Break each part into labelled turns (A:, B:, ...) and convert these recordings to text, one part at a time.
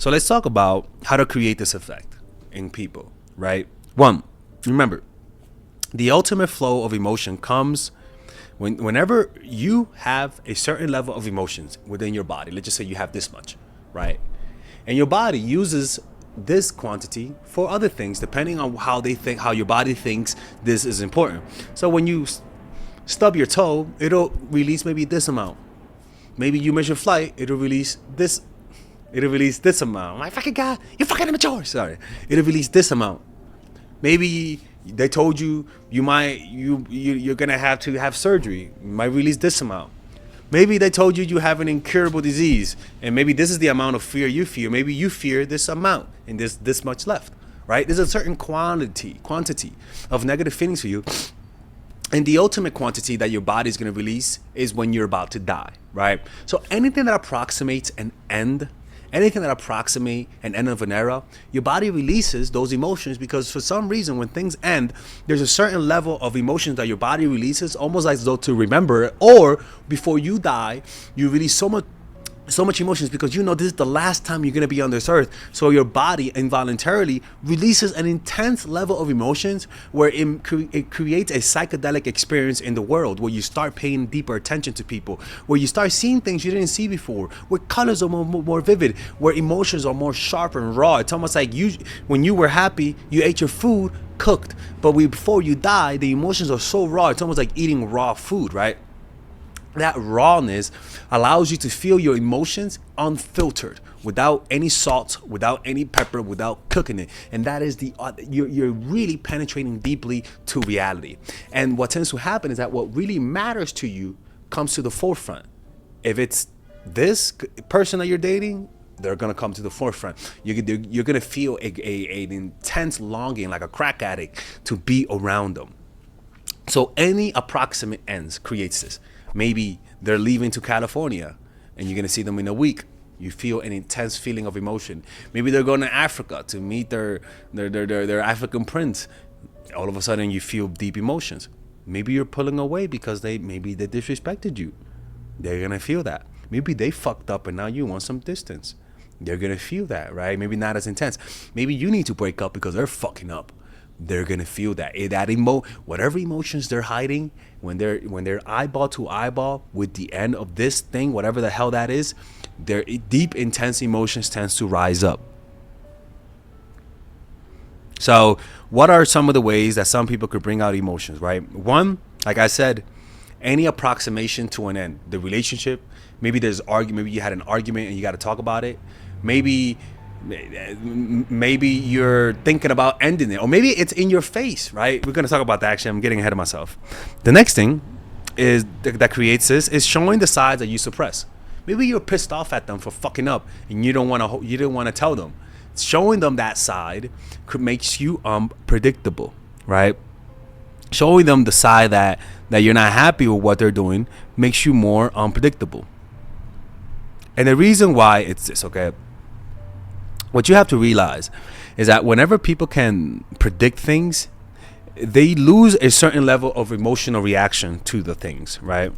A: So let's talk about how to create this effect in people, right? One, remember, the ultimate flow of emotion comes whenever you have a certain level of emotions within your body. Let's just say you have this much, right? And your body uses this quantity for other things depending on how your body thinks this is important. So when you stub your toe, it'll release maybe this amount. Maybe you miss your flight, it'll release this amount. My fucking God, you're fucking immature. Sorry. It'll release this amount. Maybe they told you you're gonna have to have surgery. You might release this amount. Maybe they told you have an incurable disease, and maybe this is the amount of fear you fear. Maybe you fear this amount, and there's this much left, right? There's a certain quantity of negative feelings for you. And the ultimate quantity that your body is going to release is when you're about to die, right? So anything that approximates an end of an era, your body releases those emotions, because for some reason when things end, there's a certain level of emotions that your body releases, almost like as though to remember it, or before you die, you release so much emotions because you know this is the last time you're going to be on this earth. So your body involuntarily releases an intense level of emotions where it creates a psychedelic experience in the world, where you start paying deeper attention to people, where you start seeing things you didn't see before, where colors are more vivid, where emotions are more sharp and raw. It's almost like when you were happy, you ate your food cooked, but before you die, the emotions are so raw. It's almost like eating raw food, right? That rawness allows you to feel your emotions unfiltered, without any salt, without any pepper, without cooking it. And that is you're really penetrating deeply to reality. And what tends to happen is that what really matters to you comes to the forefront. If it's this person that you're dating, they're gonna come to the forefront. You're gonna feel an intense longing, like a crack addict, to be around them. So any approximate ends creates this. Maybe they're leaving to California and you're going to see them in a week. You feel an intense feeling of emotion. Maybe they're going to Africa to meet their African prince. All of a sudden you feel deep emotions. Maybe you're pulling away because maybe they disrespected you. They're going to feel that. Maybe they fucked up and now you want some distance. They're going to feel that, right? Maybe not as intense. Maybe you need to break up because they're fucking up. They're gonna feel that whatever emotions they're hiding, when they're eyeball to eyeball with the end of this thing, whatever the hell that is, their deep intense emotions tends to rise up. So what are some of the ways that some people could bring out emotions, right? One, like I said, any approximation to an end, the relationship. Maybe maybe you had an argument and you got to talk about it. Maybe you're thinking about ending it, or maybe it's in your face, right? We're going to talk about that. Actually, I'm getting ahead of myself. The next thing is that creates this is showing the sides that you suppress. Maybe you're pissed off at them for fucking up and you didn't want to tell them. Showing them that side makes you unpredictable, right? Showing them the side that you're not happy with what they're doing makes you more unpredictable. And the reason why it's this, okay? What you have to realize is that whenever people can predict things, they lose a certain level of emotional reaction to the things, right?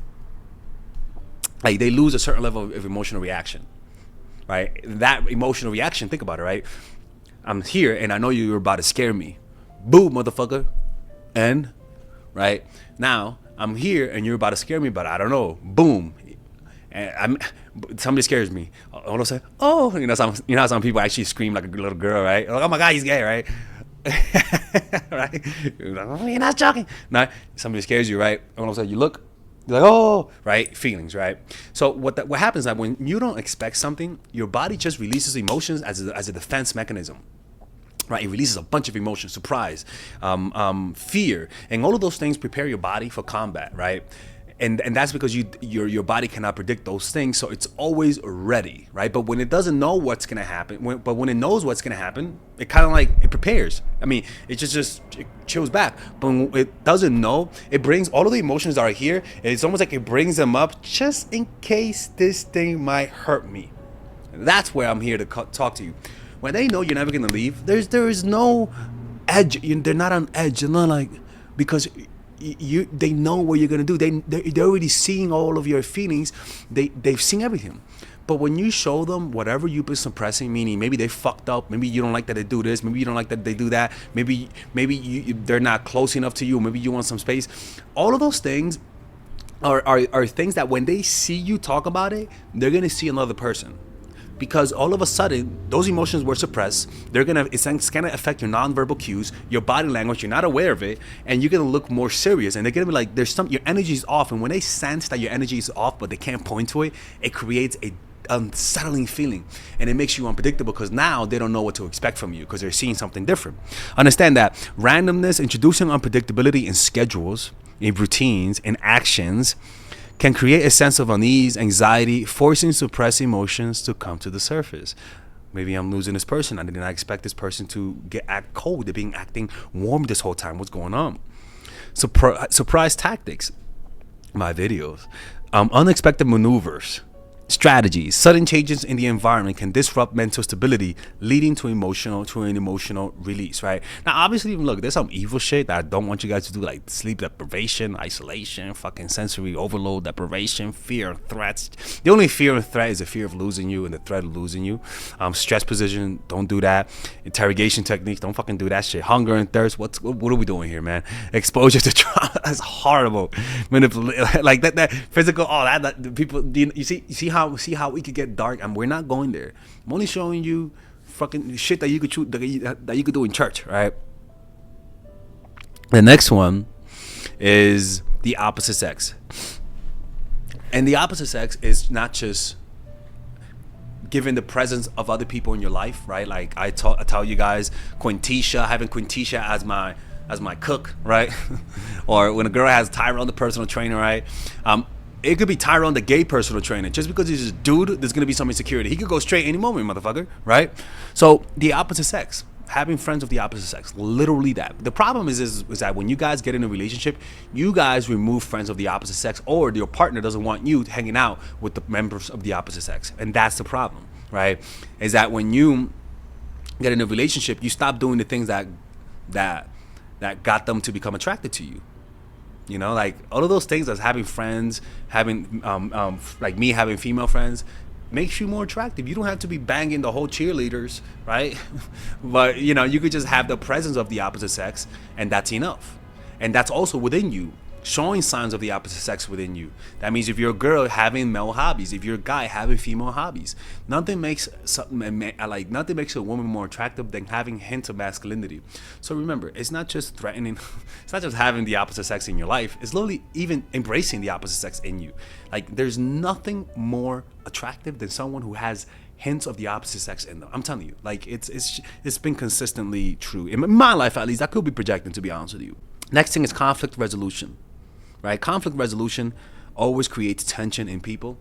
A: Like they lose a certain level of emotional reaction, right? That emotional reaction, think about it, right? I'm here and I know you're about to scare me. Boo, motherfucker. And, right? Now, I'm here and you're about to scare me, but I don't know. Boom. And somebody scares me. All of a sudden, oh, how some people actually scream like a little girl, right? Like, oh my God, he's gay, right? Right? You're like, oh, you're not joking. No, somebody scares you, right? All of a sudden, you look, you're like, oh, right? Feelings, right? So what happens is that when you don't expect something, your body just releases emotions as a defense mechanism. Right, it releases a bunch of emotions: surprise, fear, and all of those things prepare your body for combat, right? And that's because your body cannot predict those things, so it's always ready, right? But when it doesn't know what's gonna happen, when it knows what's gonna happen, it kind of like it prepares. I mean, it just chills back. But when it doesn't know, it brings all of the emotions that are here. It's almost like it brings them up just in case this thing might hurt me. That's where I'm here to talk to you. When they know you're never gonna leave, there is no edge. They're not on edge. They're not like, because they know what you're gonna do. They're already seeing all of your feelings. They've seen everything. But when you show them whatever you've been suppressing, meaning maybe they fucked up, maybe you don't like that they do this, maybe you don't like that they do that, maybe they're not close enough to you, maybe you want some space. All of those things are things that when they see you talk about it, they're gonna see another person. Because all of a sudden, those emotions were suppressed. It's gonna affect your nonverbal cues, your body language. You're not aware of it, and you're gonna look more serious. And they're gonna be like, your energy is off. And when they sense that your energy is off, but they can't point to it, it creates a unsettling feeling, and it makes you unpredictable because now they don't know what to expect from you because they're seeing something different. Understand that randomness, introducing unpredictability in schedules, in routines, in actions, can create a sense of unease, anxiety, forcing suppressed emotions to come to the surface. Maybe I'm losing this person. I did not expect this person to act cold. They're acting warm this whole time. What's going on? Surprise tactics. My videos. Unexpected maneuvers. Strategies. Sudden changes in the environment can disrupt mental stability, leading to an emotional release, right? Now, obviously, look, there's some evil shit that I don't want you guys to do, like sleep deprivation, isolation, fucking sensory overload, deprivation, fear, threats. The only fear and threat is the fear of losing you and the threat of losing you. Stress position, don't do that. Interrogation techniques, don't fucking do that shit. Hunger and thirst, what are we doing here, man? Exposure to trauma, that's horrible. Like that physical, that people, you see how we could get dark, and we're not going there. I'm only showing you fucking shit that you could choose, that you could do in church, right? The next one is the opposite sex, and the opposite sex is not just given the presence of other people in your life, right? Like I tell you guys, having Quintisha as my cook, right? Or when a girl has Tyrone, the personal trainer, right? It could be Tyrone, the gay personal trainer. Just because he's a dude, there's going to be some insecurity. He could go straight any moment, motherfucker, right? So the opposite sex, having friends of the opposite sex, literally that. The problem is that when you guys get in a relationship, you guys remove friends of the opposite sex, or your partner doesn't want you hanging out with the members of the opposite sex. And that's the problem, right? Is that when you get in a relationship, you stop doing the things that got them to become attracted to you. You know, like all of those things, as having friends, having like me having female friends, makes you more attractive. You don't have to be banging the whole cheerleaders, right? But you know, you could just have the presence of the opposite sex, and that's enough. And that's also within you, showing signs of the opposite sex within you. That means if you're a girl, having male hobbies, if you're a guy, having female hobbies. Nothing makes a woman more attractive than having hints of masculinity. So remember, it's not just threatening, it's not just having the opposite sex in your life, it's literally even embracing the opposite sex in you. Like there's nothing more attractive than someone who has hints of the opposite sex in them. I'm telling you, like it's been consistently true in my life, at least. I could be projecting, to be honest with you. Next thing is conflict resolution. Right? Conflict resolution always creates tension in people,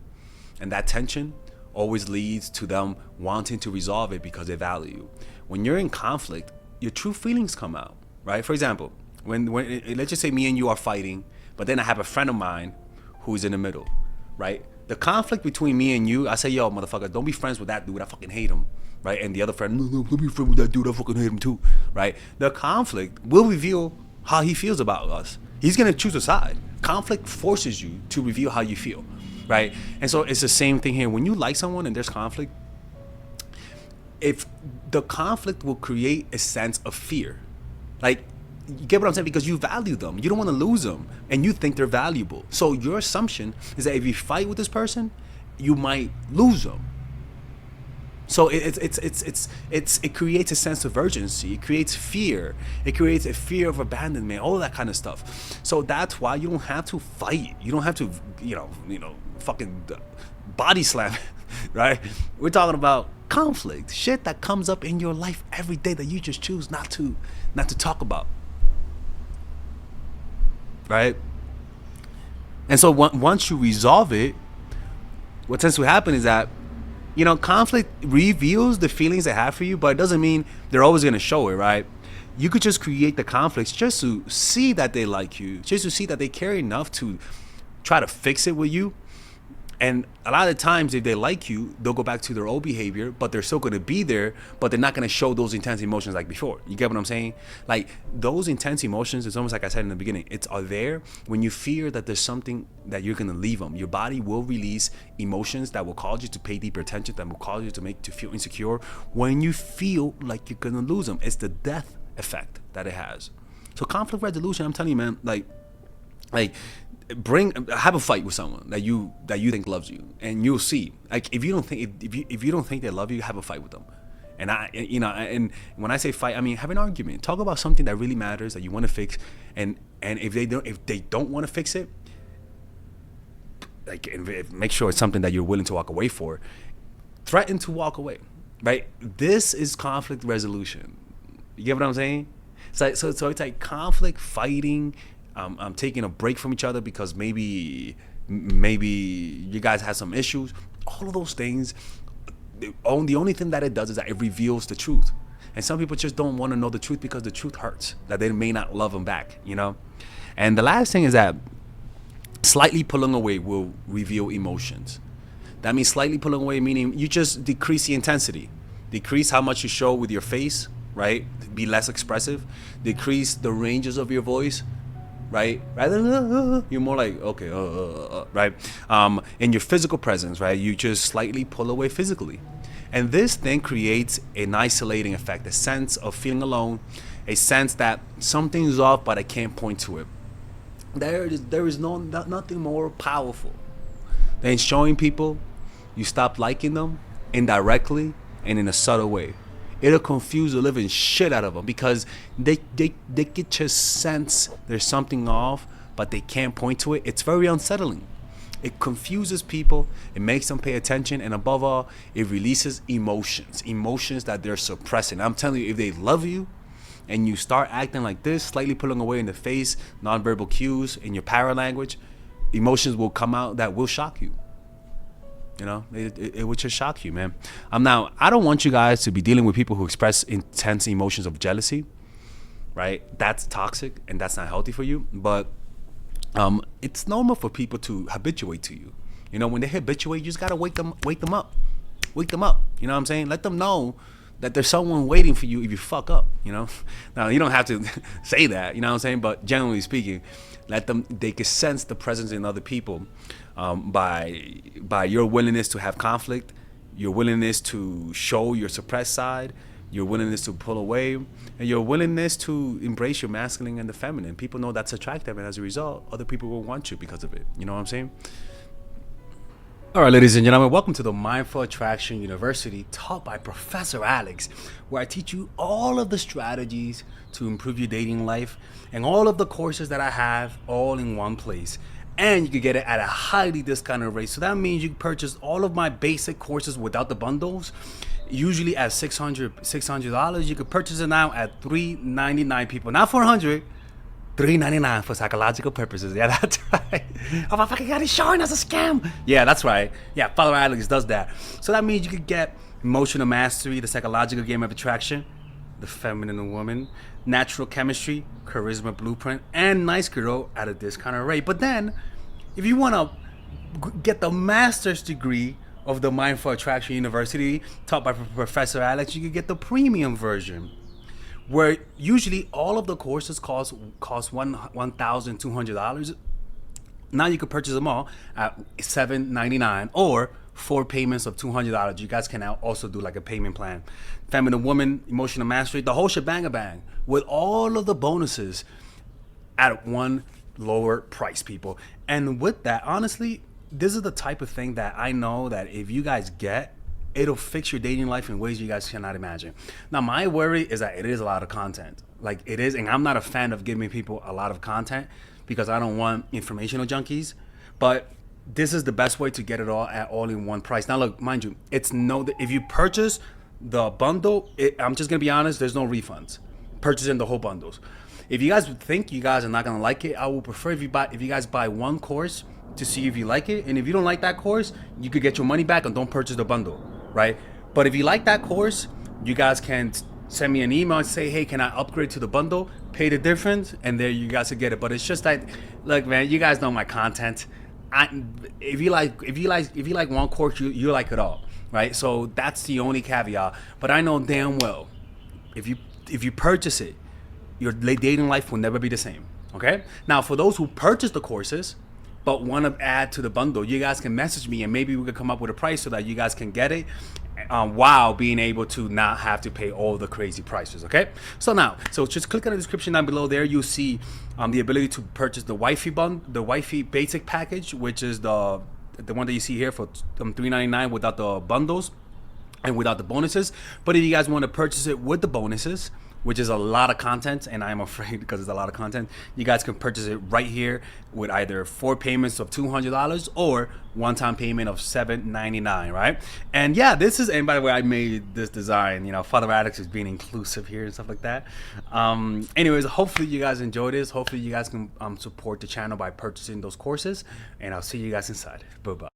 A: and that tension always leads to them wanting to resolve it because they value you. When you're in conflict, your true feelings come out, right? For example, when let's just say me and you are fighting, but then I have a friend of mine who's in the middle, right? The conflict between me and you, I say, yo, motherfucker, don't be friends with that dude, I fucking hate him, right? And the other friend, no, don't be friends with that dude, I fucking hate him too, right? The conflict will reveal how he feels about us. He's gonna choose a side. Conflict forces you to reveal how you feel, right? And so it's the same thing here. When you like someone and there's conflict, if the conflict will create a sense of fear, like, you get what I'm saying? Because you value them, you don't want to lose them, and you think they're valuable. So your assumption is that if you fight with this person, you might lose them. So it creates a sense of urgency. It creates fear. It creates a fear of abandonment. All that kind of stuff. So that's why you don't have to fight. You don't have to, fucking body slam, right? We're talking about conflict, shit that comes up in your life every day that you just choose not to talk about, right? And so once you resolve it, what tends to happen is that, conflict reveals the feelings they have for you, but it doesn't mean they're always going to show it, right? You could just create the conflicts just to see that they like you, just to see that they care enough to try to fix it with you. And a lot of times, if they like you, they'll go back to their old behavior, but they're still going to be there, but they're not going to show those intense emotions like before. You get what I'm saying? Like those intense emotions, it's almost like I said in the beginning, it's are there when you fear that there's something that you're going to leave them. Your body will release emotions that will cause you to pay deeper attention, that will cause you to feel insecure when you feel like you're going to lose them. It's the death effect that it has. So conflict resolution, I'm telling you, man, like have a fight with someone that you think loves you, and you'll see. Like if you don't think they love you, have a fight with them. And and when I say fight, I mean have an argument. Talk about something that really matters that you want to fix, and if they don't want to fix it, like make sure it's something that you're willing to walk away for. Threaten to walk away, right? This is conflict resolution. You get what I'm saying? So it's like conflict, fighting. Taking a break from each other because maybe you guys have some issues. All of those things, the only thing that it does is that it reveals the truth. And some people just don't want to know the truth because the truth hurts, that they may not love them back, you know? And the last thing is that slightly pulling away will reveal emotions. That means slightly pulling away, meaning you just decrease the intensity. Decrease how much you show with your face, right? Be less expressive. Decrease the ranges of your voice. Right? Rather than you're more like, okay, right? In your physical presence, right? You just slightly pull away physically. And this then creates an isolating effect, a sense of feeling alone, a sense that something's off, but I can't point to it. There is nothing more powerful than showing people you stop liking them indirectly and in a subtle way. It'll confuse the living shit out of them because they could just sense there's something off, but they can't point to it. It's very unsettling. It confuses people. It makes them pay attention. And above all, it releases emotions that they're suppressing. I'm telling you, if they love you and you start acting like this, slightly pulling away in the face, nonverbal cues, in your paralanguage, emotions will come out that will shock you. You know, it would just shock you, man. Now, I don't want you guys to be dealing with people who express intense emotions of jealousy, right? That's toxic and that's not healthy for you. But it's normal for people to habituate to you. You know, when they habituate, you just gotta wake them up. Wake them up. You know what I'm saying? Let them know that there's someone waiting for you if you fuck up. You know, now you don't have to say that. You know what I'm saying? But generally speaking, they can sense the presence in other people by your willingness to have conflict, your willingness to show your suppressed side, your willingness to pull away, and your willingness to embrace your masculine and the feminine. People know that's attractive, and as a result, other people will want you because of it. You know what I'm saying? All right, ladies and gentlemen, welcome to the Mindful Attraction University, taught by Professor Alex, where I teach you all of the strategies to improve your dating life and all of the courses that I have all in one place. And you can get it at a highly discounted rate. So that means you can purchase all of my basic courses without the bundles, usually at $600. You can purchase it now at $399, people. Not $400, $399 for psychological purposes. Yeah, that's right. Oh my fucking God, he's showing us a scam. Yeah, that's right. Yeah, Father Alex does that. So that means you could get emotional mastery, the psychological game of attraction, the feminine woman, natural chemistry, charisma blueprint, and nice girl at a discounted rate. But then, if you want to get the master's degree of the Mindful Attraction University, taught by Professor Alex, you can get the premium version, where usually all of the courses cost $1,200. Now you can purchase them all at $799 or 4 payments of $200. You guys can now also do like a payment plan. Feminine woman, emotional mastery, the whole shebang with all of the bonuses at one lower price, people. And with that, honestly, this is the type of thing that I know that if you guys get, it'll fix your dating life in ways you guys cannot imagine. Now, my worry is that it is a lot of content. Like it is, and I'm not a fan of giving people a lot of content because I don't want informational junkies. But this is the best way to get it all in one price. Now, look, mind you, if you purchase the bundle, I'm just gonna be honest, there's no refunds. Purchasing the whole bundles. If you guys think you guys are not gonna like it, I would prefer if you guys buy one course to see if you like it, and if you don't like that course, you could get your money back and don't purchase the bundle, right? But if you like that course, you guys can send me an email and say, hey, can I upgrade to the bundle? Pay the difference, and there you guys will get it. But it's just that, look, man, you guys know my content. if you like one course, you like it all, right? So that's the only caveat. But I know damn well, if you purchase it, your dating life will never be the same. Okay. Now, for those who purchase the courses but want to add to the bundle, you guys can message me and maybe we could come up with a price so that you guys can get it, while being able to not have to pay all the crazy prices. Okay. So just click on the description down below. There you'll see the ability to purchase the Wifey basic package, which is the one that you see here for $3.99 without the bundles and without the bonuses. But if you guys want to purchase it with the bonuses, which is a lot of content, and I'm afraid because it's a lot of content, you guys can purchase it right here with either 4 payments of $200 or one-time payment of $7.99, right? And yeah, and by the way, I made this design, Father Radix is being inclusive here and stuff like that. Anyways, hopefully you guys enjoy this. Hopefully you guys can support the channel by purchasing those courses, and I'll see you guys inside. Bye-bye.